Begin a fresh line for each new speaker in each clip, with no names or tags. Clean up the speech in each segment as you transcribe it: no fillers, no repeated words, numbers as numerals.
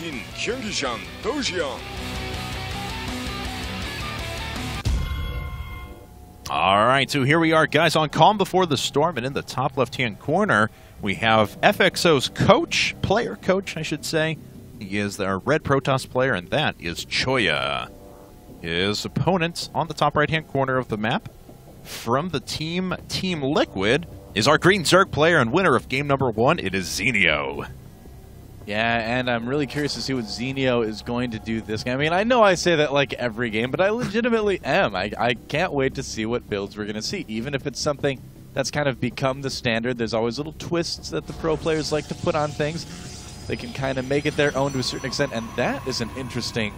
팀 경기장 도시락.
All right, so here we are, guys, on Calm Before the Storm, and in the top left-hand corner, we have FXO's coach, player coach, I should say. He is our red Protoss player, and that is Choya. His opponent on the top right-hand corner of the map, from the Team Liquid, is our green Zerg player and winner of game number 1. It is Zenio.
Yeah, and I'm really curious to see what Zenio is going to do this game. I mean, I know I say that like every game, but I legitimately am. I can't wait to see what builds we're going to see, even if it's something that's kind of become the standard. There's always little twists that the pro players like to put on things. They can kind of make it their own to a certain extent, and that is an interesting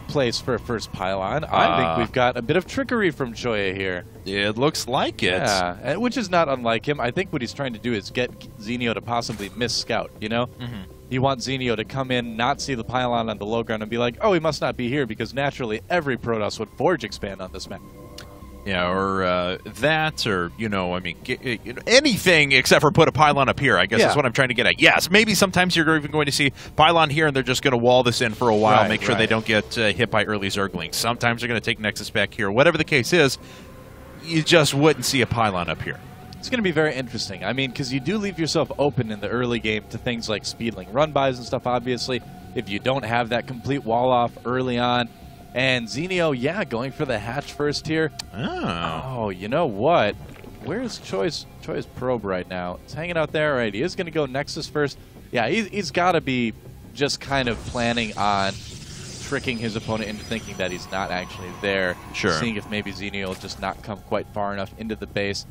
place for a first pylon. I think we've got a bit of trickery from Choya here.
It looks like it.
Yeah, which is not unlike him. I think what he's trying to do is get Zenio to possibly miss scout, you know? You want Zenio to come in, not see the pylon on the low ground, and be like, oh, he must not be here, because naturally every Protoss would forge expand on this map.
Yeah, or that, or, you know, I mean, anything except for put a pylon up here, I guess is what I'm trying to get at. Yes, maybe sometimes you're even going to see pylon here, and they're just going to wall this in for a while, make sure they don't get hit by early Zerglings. Sometimes they're going to take Nexus back here. Whatever the case is, you just wouldn't see a pylon up here.
It's going to be very interesting. I mean, because you do leave yourself open in the early game to things like speedling run-bys and stuff, obviously, if you don't have that complete wall-off early on. And Zenio, yeah, going for the hatch first here. Oh, you know what? Where's Choya's probe right now? It's hanging out there, right? He is going to go Nexus first. Yeah, he's got to be just kind of planning on tricking his opponent into thinking that he's not actually there.
Sure.
Seeing if maybe Zenio will just not come quite far enough into the base.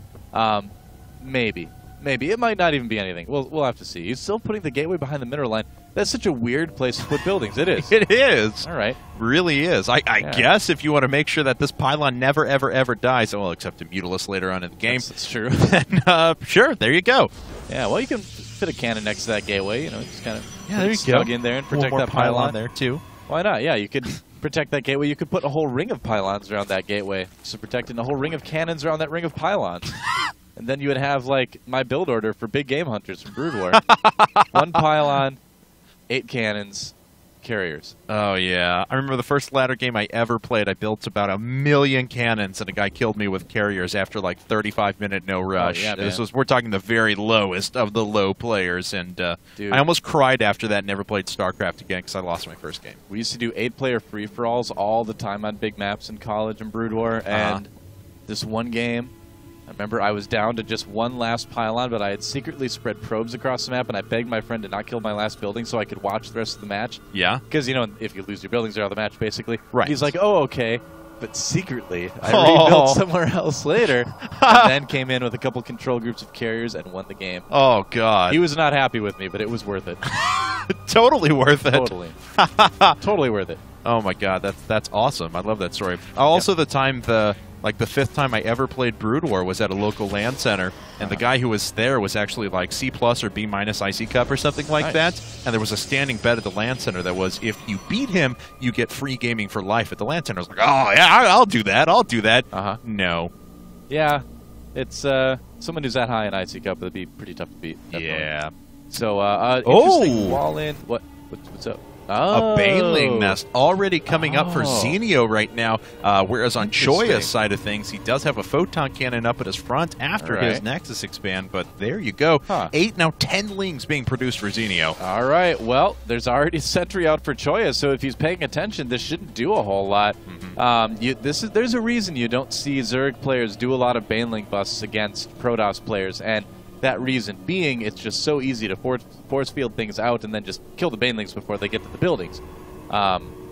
Maybe. It might not even be anything. We'll have to see. He's still putting the gateway behind the mineral line. That's such a weird place to put buildings. It is.
It is.
All right.
Really is. I guess if you want to make sure that this pylon never, ever, ever dies, well, except to Mutilus later on in the game.
That's true.
Then, sure, there you go.
Yeah, well, you can fit a cannon next to that gateway. You know, just kind of
there you
snug in there and protect that pylon
there, too.
Why not? Yeah, you could protect that gateway. You could put a whole ring of pylons around that gateway. So protecting a whole ring of cannons around that ring of pylons. And then you would have, like, my build order for big game hunters from Brood War. 1 pylon, 8 cannons, carriers.
Oh, yeah. I remember the first ladder game I ever played, I built about 1,000,000 cannons, and a guy killed me with carriers after, like, 35-minute no rush.
Oh, yeah,
we're talking the very lowest of the low players, and I almost cried after that and never played StarCraft again because I lost my first game.
We used to do 8-player free-for-alls all the time on big maps in college and Brood War, and this one game, I remember I was down to just 1 last pylon, but I had secretly spread probes across the map, and I begged my friend to not kill my last building so I could watch the rest of the match.
Yeah?
Because, you know, if you lose your buildings, they're out of the match, basically.
Right.
He's like, oh, okay. But secretly, I rebuilt somewhere else later, and then came in with a couple control groups of carriers and won the game.
Oh, God.
He was not happy with me, but it was worth it.
Totally worth it.
Totally. Totally worth it.
Oh, my God. That's awesome. I love that story. Also, the time the 5th time I ever played Brood War was at a local LAN center, and the guy who was there was actually like C+ or B- IC Cup or something like that, and there was a standing bet at the LAN center that was, if you beat him, you get free gaming for life at the LAN center. I was like, oh, yeah, I'll do that. No.
Yeah. It's someone who's that high in IC Cup, it'd be pretty tough to beat. Definitely.
Yeah.
So, interesting wall in. What's up?
A Baneling nest already coming up for Zenio right now, whereas on Choya's side of things, he does have a photon cannon up at his front after his Nexus expand, but there you go. 8, now 10 lings being produced for Zenio.
All right, well, there's already a sentry out for Choya, so if he's paying attention, this shouldn't do a whole lot. There's a reason you don't see Zerg players do a lot of Baneling busts against Protoss players, and that reason being, it's just so easy to force field things out and then just kill the Banelings before they get to the buildings.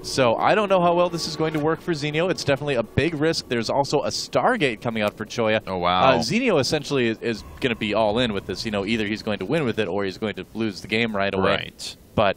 So I don't know how well this is going to work for Zenio. It's definitely a big risk. There's also a Stargate coming out for Choya.
Oh, wow.
Zenio essentially is going to be all in with this. You know, either he's going to win with it or he's going to lose the game right away.
Right.
But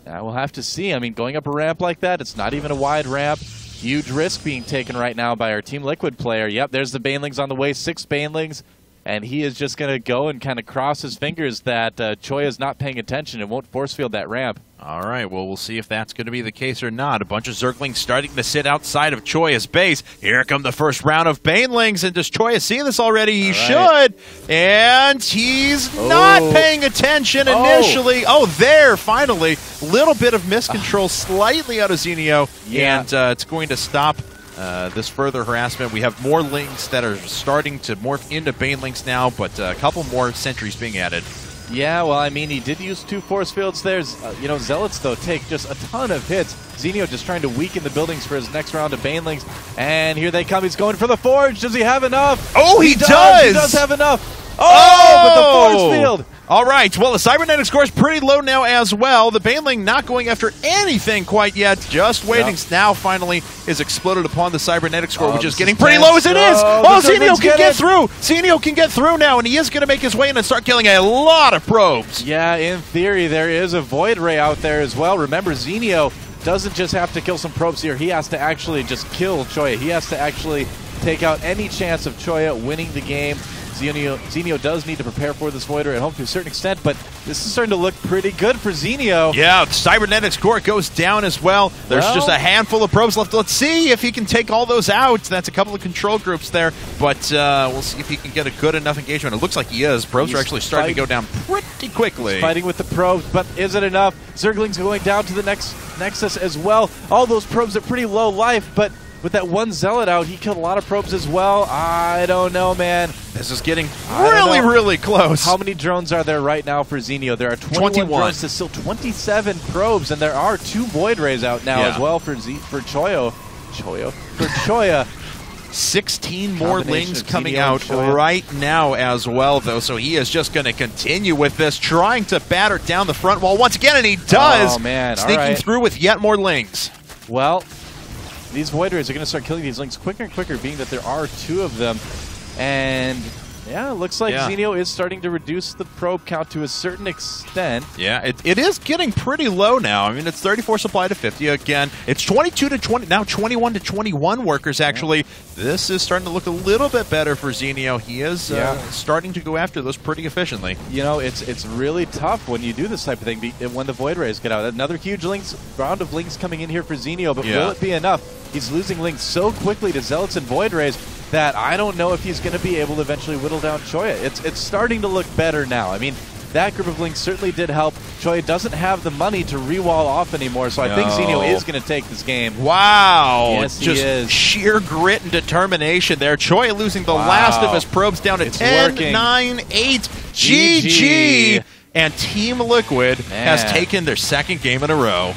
we'll have to see. I mean, going up a ramp like that, it's not even a wide ramp. Huge risk being taken right now by our Team Liquid player. Yep, there's the Banelings on the way. 6 Banelings. And he is just going to go and kind of cross his fingers that Choya is not paying attention and won't force field that ramp.
All right, well, we'll see if that's going to be the case or not. A bunch of Zerglings starting to sit outside of Choya's base. Here come the first round of Banelings, and does Choya see this already? He should, and he's not paying attention initially. There, finally. Little bit of miscontrol slightly out of Zenio, and it's going to stop this further harassment. We have more Lings that are starting to morph into Banelings now, but a couple more sentries being added.
Yeah, well, I mean, he did use 2 force fields there. Zealots, though, take just a ton of hits. Zenio just trying to weaken the buildings for his next round of Banelings. And here they come. He's going for the Forge. Does he have enough?
Oh, he does!
He does have enough. Oh, with the force field.
All right, well, the cybernetic score is pretty low now as well. The Baneling not going after anything quite yet, just waiting. Now, finally, is exploded upon the cybernetic score, which is getting pretty low as it is. Zenio can get through. Zenio can get through now, and he is going to make his way in and start killing a lot of probes.
Yeah, in theory, there is a Void Ray out there as well. Remember, Zenio doesn't just have to kill some probes here. He has to actually just kill Choya. He has to actually take out any chance of Choya winning the game. Zenio does need to prepare for this Void Ray at home to a certain extent, but this is starting to look pretty good for Zenio.
Yeah, the cybernetics core goes down as well. There's just a handful of probes left. Let's see if he can take all those out. That's a couple of control groups there, but we'll see if he can get a good enough engagement. It looks like he is. Probes are actually starting to go down pretty quickly.
He's fighting with the probes, but is it enough? Zergling's going down to the next Nexus as well. All those probes are pretty low life, but with that one Zealot out, he killed a lot of probes as well. I don't know, man.
This is getting really close.
How many drones are there right now for Zenio? There are 21 drones to still 27 probes, and there are 2 Void Rays out now as well for Choya.
16 more Lings coming out right now as well, though, so he is just going to continue with this, trying to batter down the front wall once again, and he does.
Oh, man.
Sneaking through with yet more Lings.
Well, these Void Rays are going to start killing these Lings quicker and quicker, being that there are 2 of them. And yeah, it looks like Zenio is starting to reduce the probe count to a certain extent.
Yeah, it is getting pretty low now. I mean, it's 34 supply to 50 again. It's 22 to 20, now 21 to 21 workers, actually. This is starting to look a little bit better for Zenio. He is starting to go after those pretty efficiently.
You know, it's really tough when you do this type of thing, when the Void Rays get out. Another huge round of Lings coming in here for Zenio, but will it be enough? He's losing Lings so quickly to Zealots and Void Rays that I don't know if he's going to be able to eventually whittle down Choya. It's starting to look better now. I mean, that group of Lings certainly did help. Choya doesn't have the money to re-wall off anymore, so I think Zenio is going to take this game.
Wow.
Yes, he is.
Sheer grit and determination there. Choya losing the last of his probes down to 10, 9, 8. GG. And Team Liquid has taken their 2nd game in a row.